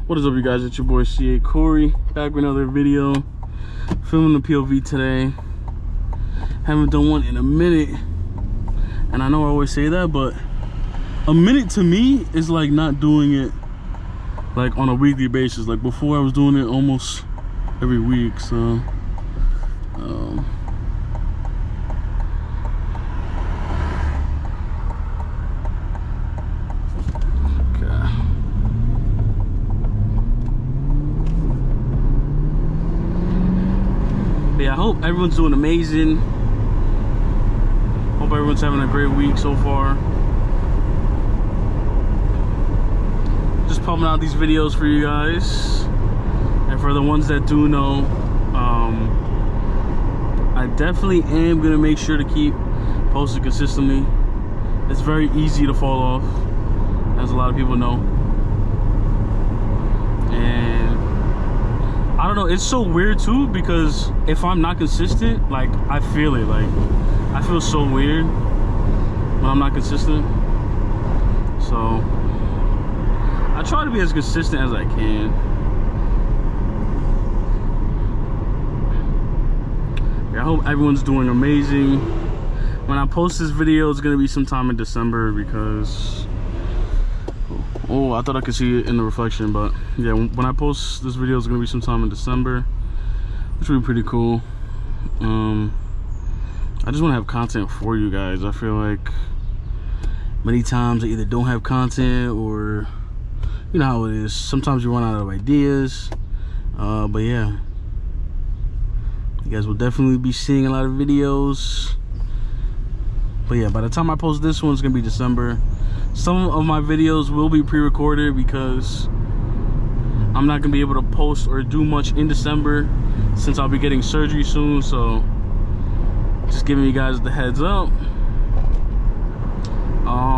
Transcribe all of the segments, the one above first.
What is up, you guys? It's your boy CA Corey, back with another video. Filming the POV today. Haven't done one in a minute, and I know I always say that, but a minute to me is like not doing it like on a weekly basis. Like before, I was doing it almost every week. So yeah, I hope everyone's doing amazing. Hope everyone's having a great week so far. Just pumping out these videos for you guys. And for the ones that do know, I definitely am gonna make sure to keep posting consistently. It's very easy to fall off, as a lot of people know. And I don't know, it's so weird too, because if I'm not consistent, like I feel it. Like I feel so weird when I'm not consistent. So I try to be as consistent as I can. I hope everyone's doing amazing. When I post this video, it's gonna be sometime in December, because oh, I thought I could see it in the reflection, but yeah, when I post this video, it's gonna be sometime in December, which will be pretty cool. I just want to have content for you guys. I feel like many times I either don't have content, or you know how it is, sometimes you run out of ideas. But yeah, you guys will definitely be seeing a lot of videos. But yeah, by the time I post this one, it's gonna be December. Some of my videos will be pre-recorded because I'm not gonna be able to post or do much in December, since I'll be getting surgery soon. So just giving you guys the heads up.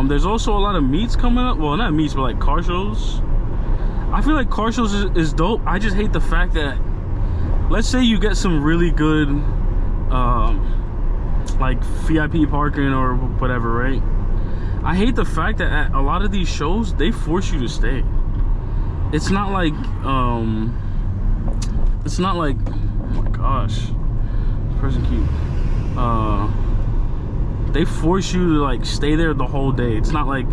There's also a lot of meets coming up. Well, not meets, but like car shows. I feel like car shows is dope. I just hate the fact that, let's say you get some really good like VIP parking or whatever, right? I hate the fact that at a lot of these shows, they force you to stay. It's not like oh my gosh, this person they force you to like stay there the whole day. It's not like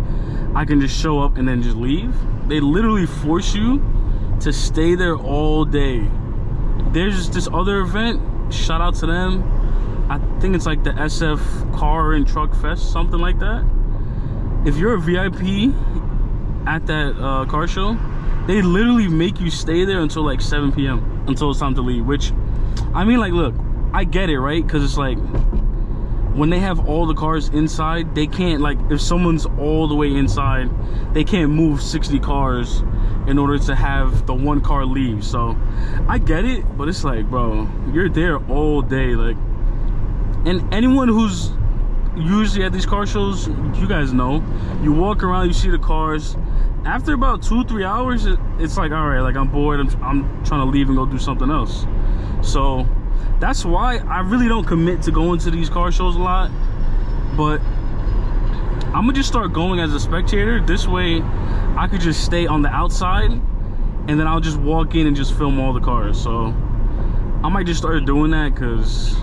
I can just show up and then just leave. They literally force you to stay there all day. There's this other event, shout out to them, I think it's like the SF Car and Truck Fest, something like that. If you're a VIP at that car show, they literally make you stay there until like 7 p.m. until it's time to leave. Which, I mean, like, look, I get it, right? Because it's like, when they have all the cars inside, they can't, like, if someone's all the way inside, they can't move 60 cars in order to have the one car leave. So I get it, but it's like, bro, you're there all day. Like, and anyone who's usually at these car shows, you guys know, you walk around, you see the cars. After about 2-3 hours, it's like, all right, like, I'm bored, I'm trying to leave and go do something else. So that's why I really don't commit to going to these car shows a lot. But I'm gonna just start going as a spectator. This way I could just stay on the outside, and then I'll just walk in and just film all the cars. So I might just start doing that, because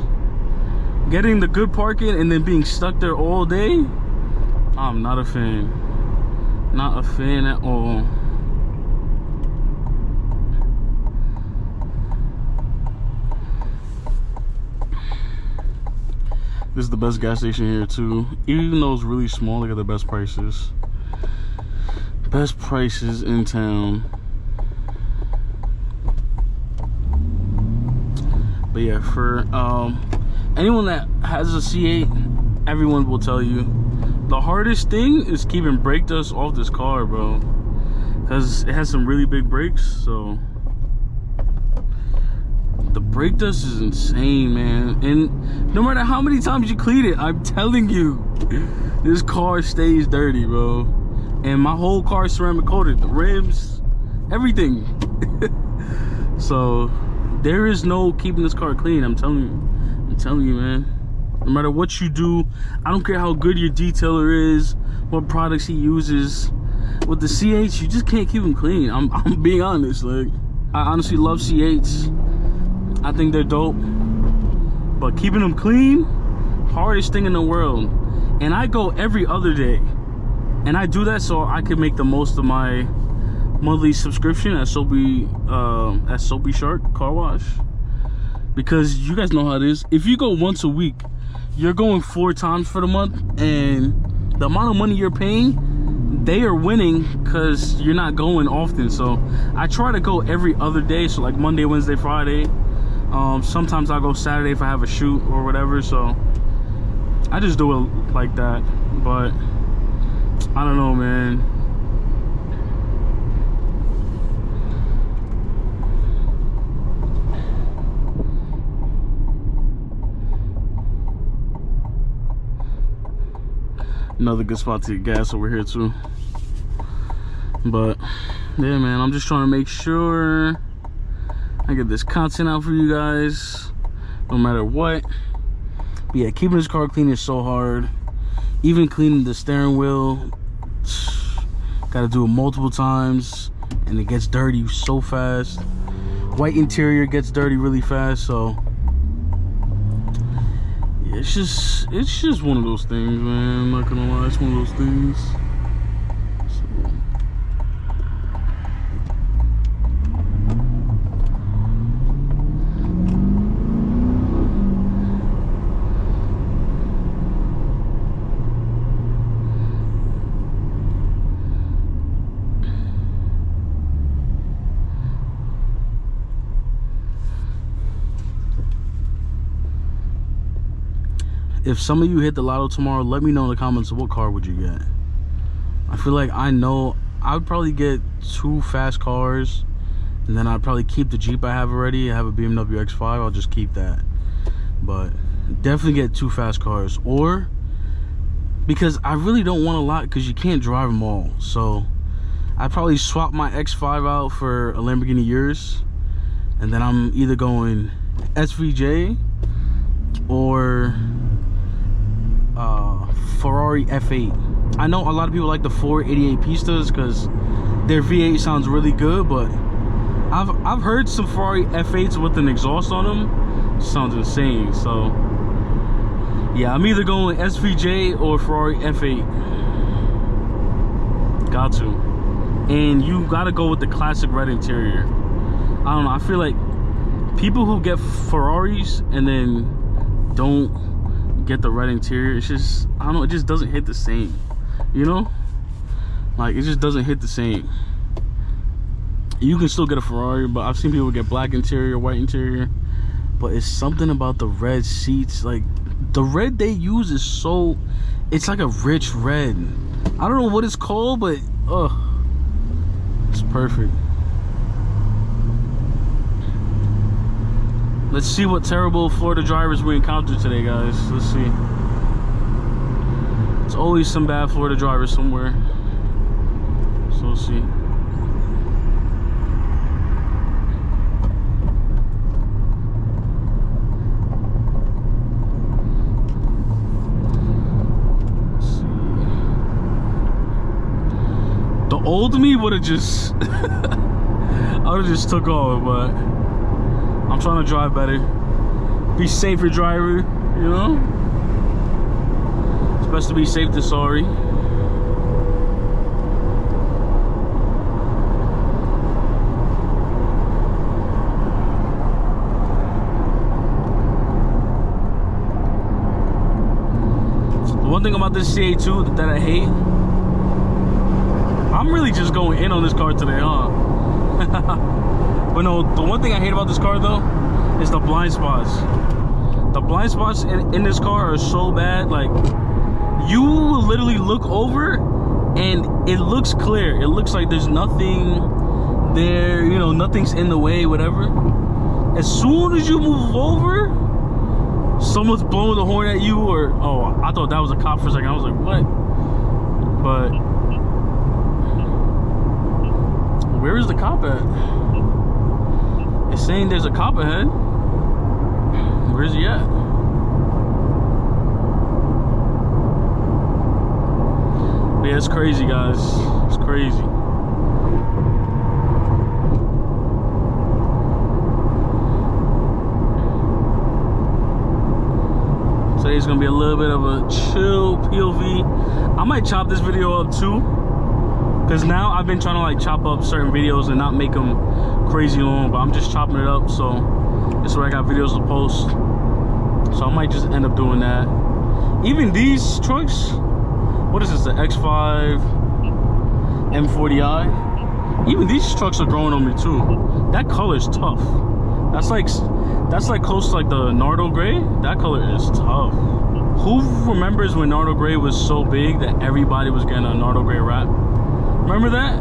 getting the good parking and then being stuck there all day, I'm not a fan. Not a fan at all. This is the best gas station here too. Even though it's really small, they got the best prices. Best prices in town. But yeah, for anyone that has a C8, everyone will tell you the hardest thing is keeping brake dust off this car, bro, because it has some really big brakes. So the brake dust is insane, man. And no matter how many times you clean it, I'm telling you, this car stays dirty, bro. And my whole car is ceramic coated, the rims, everything. So there is no keeping this car clean. I'm telling you, man. No matter what you do, I don't care how good your detailer is, what products he uses, with the C8s, you just can't keep them clean. I'm being honest. Like, I honestly love C8s. I think they're dope, but keeping them clean, hardest thing in the world. And I go every other day, and I do that so I can make the most of my monthly subscription at Soapy Shark Car Wash, because you guys know how it is. If you go once a week, you're going 4 times for the month, and the amount of money you're paying, they are winning because you're not going often. So I try to go every other day, so like Monday, Wednesday, Friday. Sometimes I'll go Saturday if I have a shoot or whatever. So I just do it like that. But I don't know, man. Another good spot to get gas over here too. But yeah, man, I'm just trying to make sure I get this content out for you guys no matter what. But yeah, keeping this car clean is so hard. Even cleaning the steering wheel, gotta do it multiple times, and it gets dirty so fast. White interior gets dirty really fast. So yeah, it's just one of those things, man. I'm not gonna lie, it's one of those things. If some of you hit the lotto tomorrow, let me know in the comments, what car would you get? I feel like I know I would probably get 2 fast cars, and then I'd probably keep the Jeep I have already. I have a BMW X5, I'll just keep that. But definitely get 2 fast cars, or because I really don't want a lot, because you can't drive them all. So I'd probably swap my X5 out for a Lamborghini Urus, and then I'm either going SVJ or Ferrari F8. I know a lot of people like the 488 Pistas because their V8 sounds really good, but I've heard some Ferrari F8s with an exhaust on them. Sounds insane. So yeah, I'm either going SVJ or Ferrari F8. Got to. And you gotta go with the classic red interior. I don't know, I feel like people who get Ferraris and then don't get the red interior, it's just, I don't know, it just doesn't hit the same, you know? Like, it just doesn't hit the same. You can still get a Ferrari, but I've seen people get black interior, white interior, but it's something about the red seats. Like, the red they use is so, it's like a rich red. I don't know what it's called, but it's perfect. Let's see what terrible Florida drivers we encounter today, guys. Let's see. There's always some bad Florida drivers somewhere. So let's see. The old me would have just I would have just took off, but I'm trying to drive better, be safer driver, you know? It's best to be safe than sorry. The one thing about this CA2 that I hate, I'm really just going in on this car today, huh? But no, the one thing I hate about this car though is the blind spots. The blind spots in this car are so bad. Like, you literally look over and it looks clear. It looks like there's nothing there, you know, nothing's in the way, whatever. As soon as you move over, someone's blowing the horn at you, or oh, I thought that was a cop for a second. I was like, what? But where is the cop at? It's saying there's a cop ahead. Where is he at? But yeah, it's crazy, guys. It's crazy. crazy. Today's gonna be a little bit of a chill POV. I might chop this video up too, because now I've been trying to like chop up certain videos and not make them crazy long, but I'm just chopping it up, so this is where I got videos to post. So I might just end up doing that. Even these trucks, what is this, the X5 M40i? Even these trucks are growing on me too. That color is tough. That's like close to like the Nardo gray. That color is tough. Who remembers when Nardo gray was so big that everybody was getting a Nardo gray wrap? Remember that?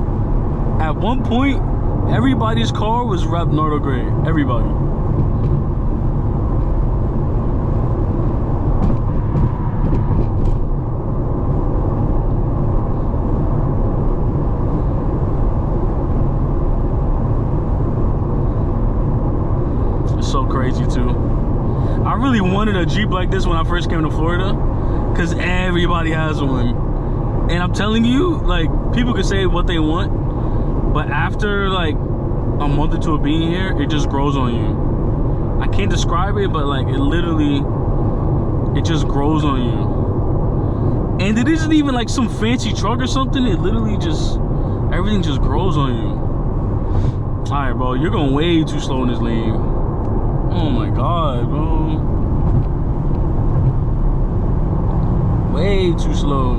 At one point, everybody's car was wrapped Nardo gray. Everybody. So crazy too. I really wanted a Jeep like this when I first came to Florida, because everybody has one. And I'm telling you, like, people can say what they want, but after like a month or two of being here, it just grows on you. I can't describe it, but like it literally, it just grows on you. And it isn't even like some fancy truck or something. It literally just, everything just grows on you. All right, bro, you're going way too slow in this lane. Oh my God, bro. Way too slow.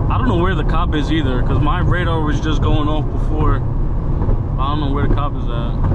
I don't know where the cop is either, because my radar was just going off before. I don't know where the cop is at.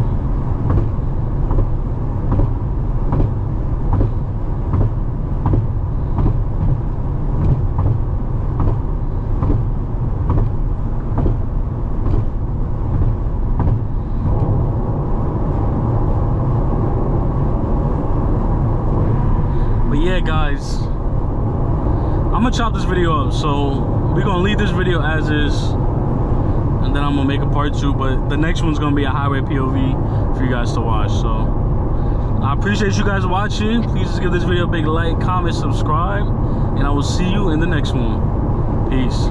Yeah, guys, I'm gonna chop this video up, so we're gonna leave this video as is, and then I'm gonna make a part 2, but the next one's gonna be a highway POV for you guys to watch. So I appreciate you guys watching. Please just give this video a big like, comment, subscribe, and I will see you in the next one. Peace.